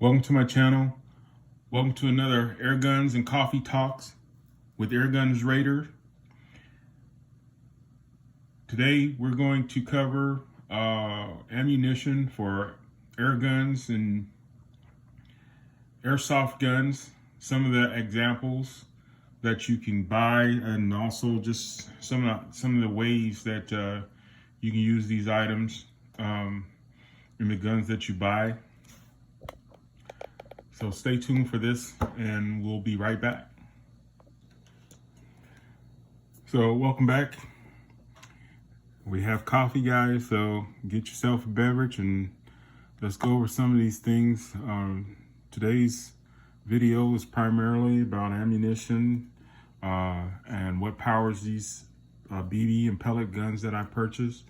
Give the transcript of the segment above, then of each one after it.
Welcome to my channel. Welcome to another Airguns and Coffee Talks with Airguns Raider. Today we're going to cover ammunition for airguns and airsoft guns, some of the examples that you can buy, and also just some of the ways that you can use these items in the guns that you buy. So stay tuned for this and we'll be right back. So welcome back. We have coffee, guys, so get yourself a beverage and let's go over some of these things. Today's video is primarily about ammunition and what powers these BB and pellet guns that I purchased.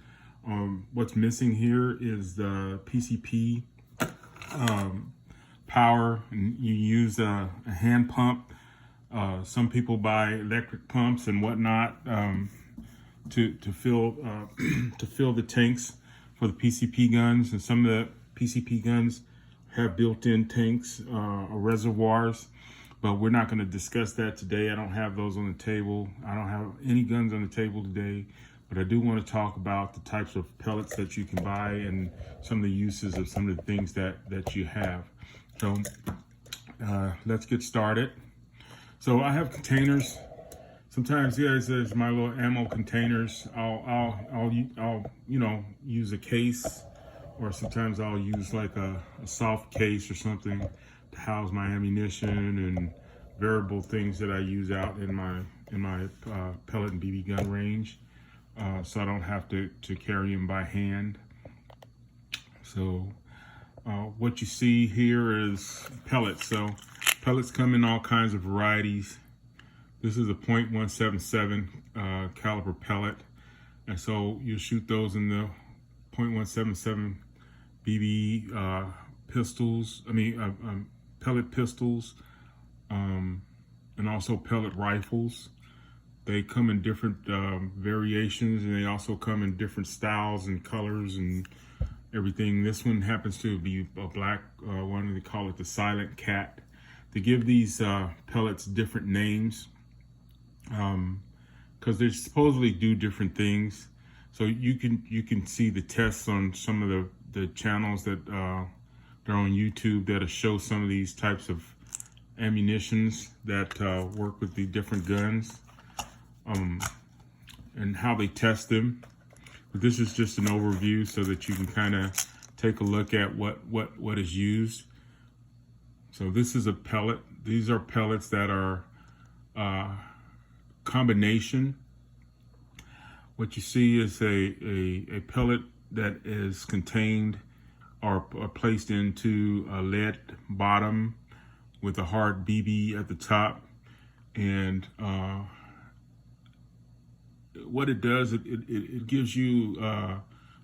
What's missing here is the PCP power, and you use a hand pump. Some people buy electric pumps and whatnot to fill the tanks for the PCP guns, and some of the PCP guns have built-in tanks or reservoirs, but we're not going to discuss that today. I don't have those on the table. I don't have any guns on the table today, but I do want to talk about the types of pellets that you can buy and some of the uses of some of the things that you have. So let's get started. So I have containers. Sometimes, guys, there's my little ammo containers. I'll use a case, or sometimes I'll use like a soft case or something to house my ammunition and variable things that I use out in my pellet and BB gun range, so I don't have to carry them by hand. So what you see here is pellets. So pellets come in all kinds of varieties. This is a .177 caliber pellet, and so you shoot those in the .177 BB pistols. Pellet pistols, and also pellet rifles. They come in different variations, and they also come in different styles and colors and everything. This one happens to be a black one. They call it the Silent Cat. They give these pellets different names because they supposedly do different things. So you can see the tests on some of the channels that they're on YouTube that show some of these types of ammunitions that work with the different guns and how they test them. But this is just an overview so that you can kind of take a look at what is used. So this is a pellet. These are pellets that are combination. What you see is a pellet that is contained or placed into a lead bottom with a hard BB at the top, and what it does, it gives you a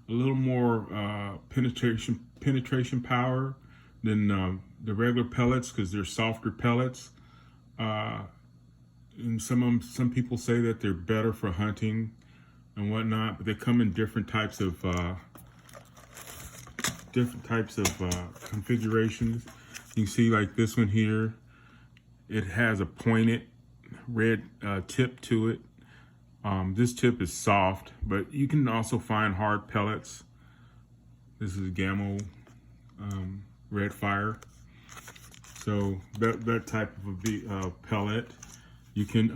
little more penetration power than the regular pellets, because they're softer pellets, and some people say that they're better for hunting and whatnot, but they come in different types of configurations. You can see like this one here, it has a pointed red tip to it. This tip is soft, but you can also find hard pellets. This is a Gammo red fire. So that type of a pellet. You can,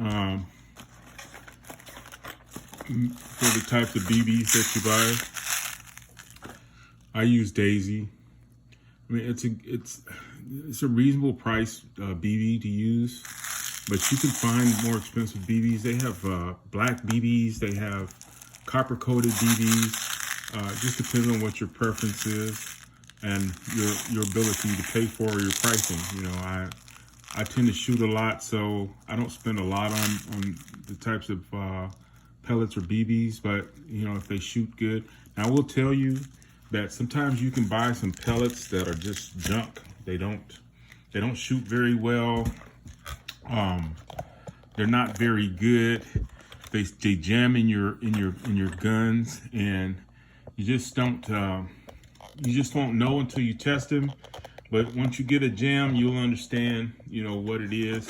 for the types of BBs that you buy, I use Daisy. I mean, it's a reasonable price BB to use, but you can find more expensive BBs. They have black BBs, they have copper coated BBs. Just depends on what your preference is and your ability to pay for your pricing. You know, I tend to shoot a lot, so I don't spend a lot on the types of pellets or BBs, but you know, if they shoot good. Now I will tell you that sometimes you can buy some pellets that are just junk. They don't shoot very well. They're not very good. They jam in your guns, and you just won't know until you test them But once you get a jam, you'll understand, you know, what it is.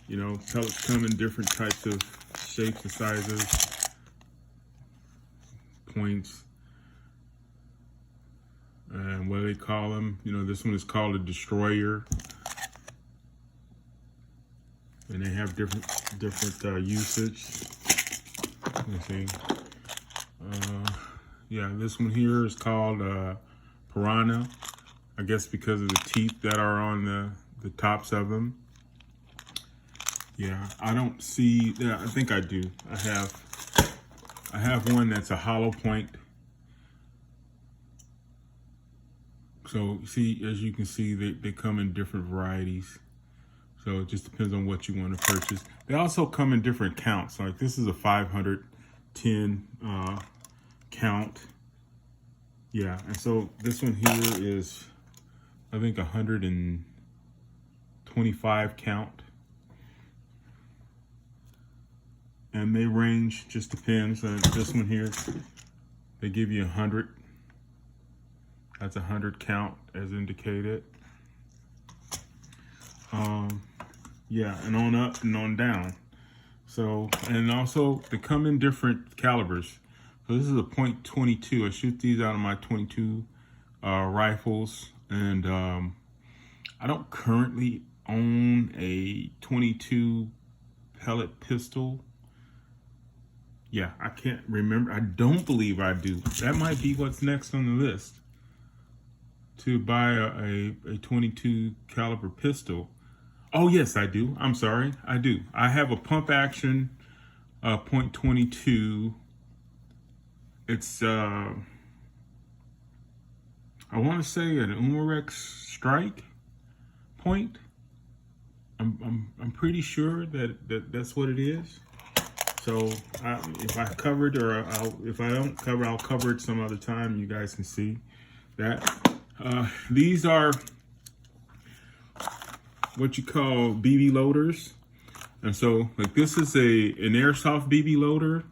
You know, pellets come in different types of shapes and sizes, points, and what do they call them? You know, this one is called a destroyer, and they have different usage. Let me see. Yeah, this one here is called piranha. I guess because of the teeth that are on the tops of them. Yeah, I don't see. Yeah, I think I do. I have one that's a hollow point. So see, as you can see, they come in different varieties. So it just depends on what you want to purchase. They also come in different counts. Like this is a 510 count. Yeah, and so this one here is, I think, 125 count. And they range, just depends. This one here, they give you 100. That's 100 count as indicated. Yeah, and on up and on down. So, and also they come in different calibers. So this is a .22. I shoot these out of my .22 rifles, and I don't currently own a .22 pellet pistol. Yeah, I can't remember. I don't believe I do. That might be what's next on the list, to buy a .22 caliber pistol. Oh yes, I do. I'm sorry, I do. I have a pump action .22. It's I want to say an Umarex Strike point. I'm pretty sure that's what it is. So if I covered, or if I don't cover, I'll cover it some other time. You guys can see that. These are what you call BB loaders. And so like this is an Airsoft BB loader,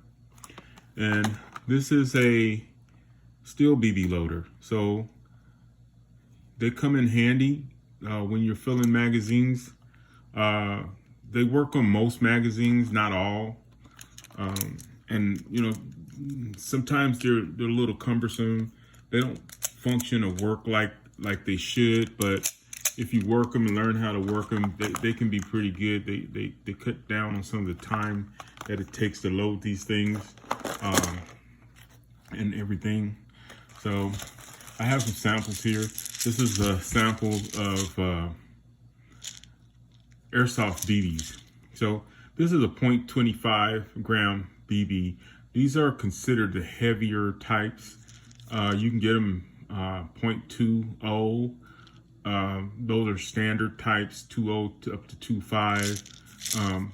and this is a steel BB loader. So they come in handy when you're filling magazines. They work on most magazines, not all. And you know, sometimes they're a little cumbersome. They don't function or work like they should, but if you work them and learn how to work them, they can be pretty good. They cut down on some of the time that it takes to load these things and everything. So I have some samples here. This is a sample of Airsoft BBs. So this is a .25 gram BB. These are considered the heavier types. You can get them .20. Those are standard types, 2.0 up to 2.5.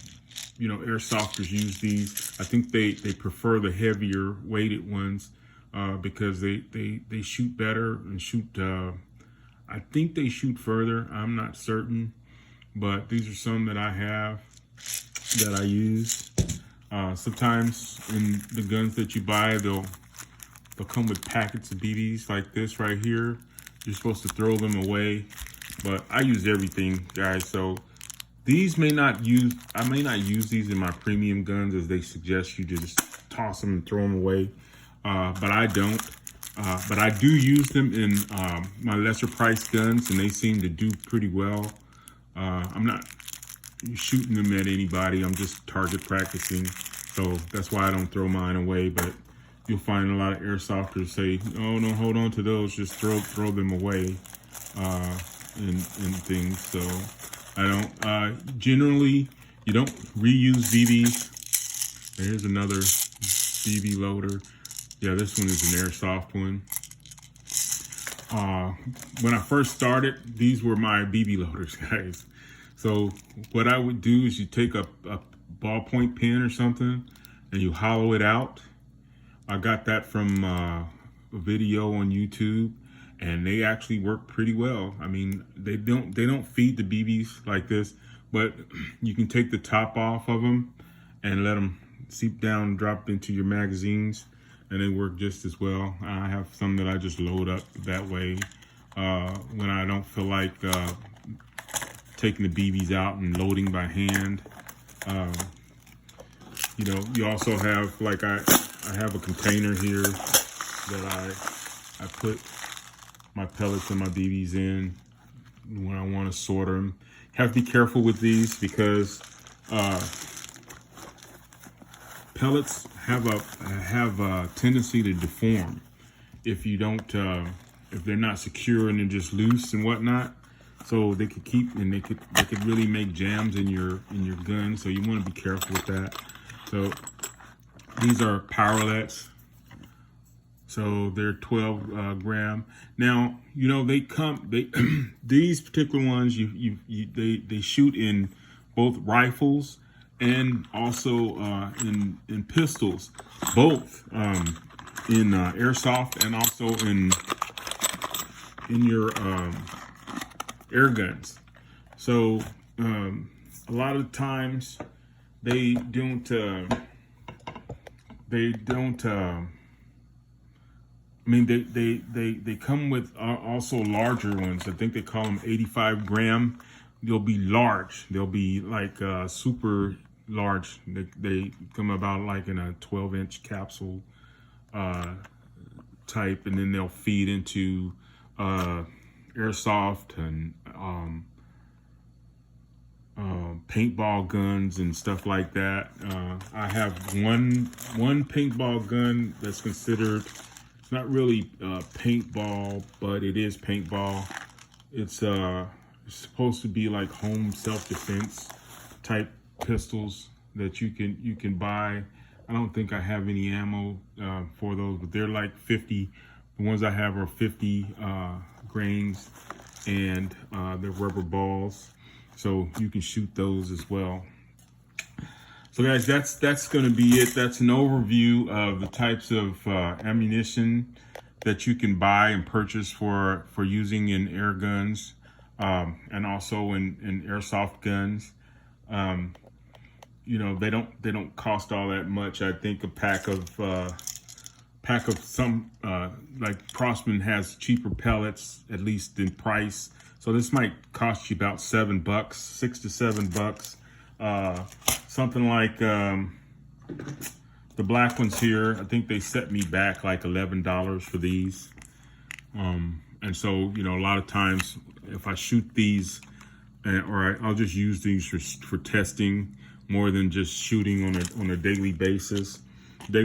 You know, airsofters use these. I think they prefer the heavier weighted ones because they shoot better and shoot. I think they shoot further. I'm not certain, but these are some that I have that I use. Sometimes in the guns that you buy, they'll come with packets of BBs like this right here. You're supposed to throw them away, but I use everything, guys. So these I may not use these in my premium guns as they suggest you just toss them and throw them away, but I don't. But I do use them in my lesser priced guns, and they seem to do pretty well. I'm not shooting them at anybody. I'm just target practicing. So that's why I don't throw mine away, but you'll find a lot of airsofters say, "Oh no, hold on to those. Just throw them away," and things. So I don't. Generally, you don't reuse BBs. Here's another BB loader. Yeah, this one is an Airsoft one. When I first started, these were my BB loaders, guys. So what I would do is you take a ballpoint pen or something and you hollow it out. I got that from a video on YouTube, and they actually work pretty well. I mean, they don't feed the BBs like this, but you can take the top off of them and let them seep down and drop into your magazines, and they work just as well. I have some that I just load up that way. when I don't feel like taking the BBs out and loading by hand. You know, you also have, like I have a container here that I put my pellets and my BBs in when I want to sort them. Have to be careful with these because pellets have a tendency to deform if you don't if they're not secure and they're just loose and whatnot. So they could keep, and they could really make jams in your gun. So you want to be careful with that. So these are powerlets. So they're 12 gram. Now, you know, they these particular ones, they shoot in both rifles and also in pistols, both in airsoft and also in your air guns. So a lot of times they don't. I mean, they come with also larger ones. I think they call them 85 gram. They'll be large. They'll be like super large. They come about like in a 12-inch capsule type, and then they'll feed into airsoft and paintball guns and stuff like that. I have one paintball gun that's considered, it's not really paintball, but it is paintball. It's supposed to be like home self-defense type pistols that you can buy. I don't think I have any ammo for those, but they're like 50. The ones I have are 50 grains, and they're rubber balls, so you can shoot those as well. So guys, that's going to be it. That's an overview of the types of ammunition that you can buy and purchase for using in air guns, and also in airsoft guns. You know, they don't cost all that much. I think a pack of some like Crossman has cheaper pellets, at least in price. So this might cost you about $7, $6 to $7. Something like the black ones here, I think they set me back like $11 for these. And so, you know, a lot of times if I shoot these, or I'll just use these for testing more than just shooting on a daily basis. I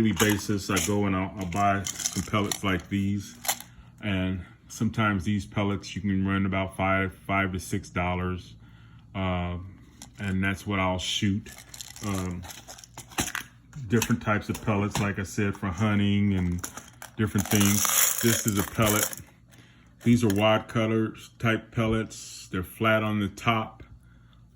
go and I'll buy some pellets like these, and sometimes these pellets you can run about $5 to $6, and that's what I'll shoot. Different types of pellets, like I said, for hunting and different things. This is a pellet. These are wide colors type pellets. They're flat on the top.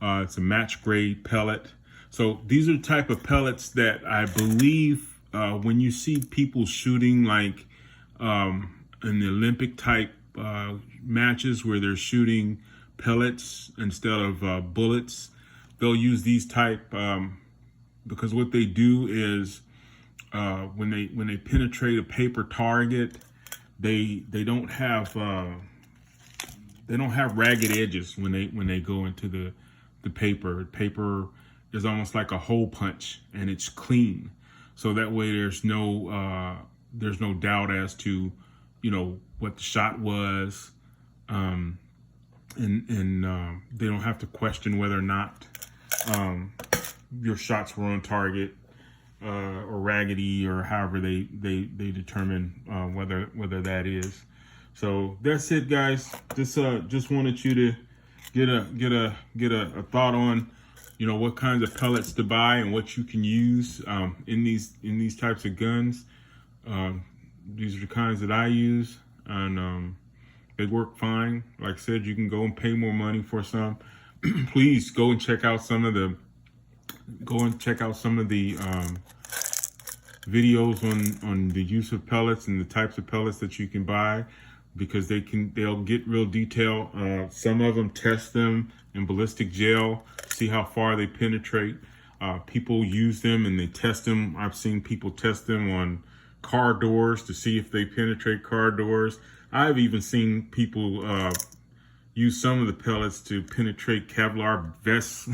It's a match grade pellet. So these are the type of pellets that I believe when you see people shooting like in the Olympic type matches where they're shooting pellets instead of bullets, they'll use these type because what they do is when they penetrate a paper target, they don't have ragged edges when they go into the paper. Paper is almost like a hole punch, and it's clean. So that way there's no doubt as to, you know, what the shot was, and they don't have to question whether or not your shots were on target or raggedy, or however they determine whether that is. So that's it, guys. Just wanted you to get a thought on, you know, what kinds of pellets to buy and what you can use in these types of guns. These are the kinds that I use, and they work fine. Like I said, you can go and pay more money for some. Please go and check out some of the videos on the use of pellets and the types of pellets that you can buy, because they'll get real detail. Some of them test them in ballistic gel, see how far they penetrate. People use them and they test them. I've seen people test them on car doors to see if they penetrate car doors. I've even seen people use some of the pellets to penetrate Kevlar vests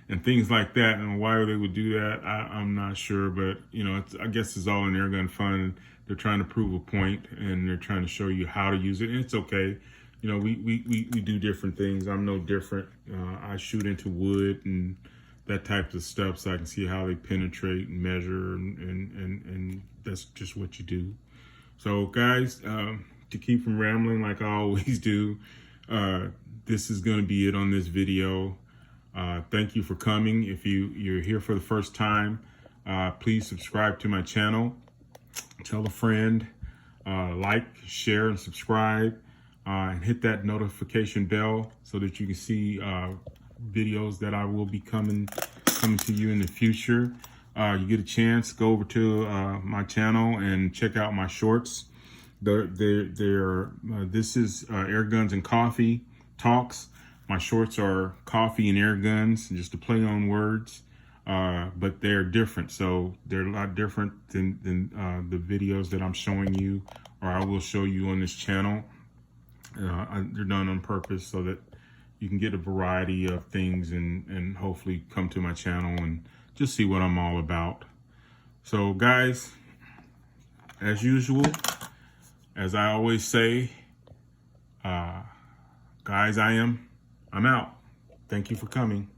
and things like that. And why they would do that, I'm not sure. But, you know, I guess it's all in airgun fun. They're trying to prove a point, and they're trying to show you how to use it. And it's okay. You know, we do different things. I'm no different. I shoot into wood and that type of stuff, so I can see how they penetrate and measure, and that's just what you do. So guys, to keep from rambling like I always do, this is going to be it on this video. Thank you for coming. If you're here for the first time, please subscribe to my channel. Tell a friend, like, share, and subscribe, and hit that notification bell so that you can see videos that I will be coming to you in the future. You get a chance, go over to my channel and check out my shorts. This is Airguns and Coffee Talks. My shorts are coffee and air guns, just a play on words, but they're different. So they're a lot different than the videos that I'm showing you, or I will show you on this channel. They're done on purpose so that you can get a variety of things and hopefully come to my channel and just see what I'm all about. So guys, as usual, as I always say, guys, I'm out. Thank you for coming.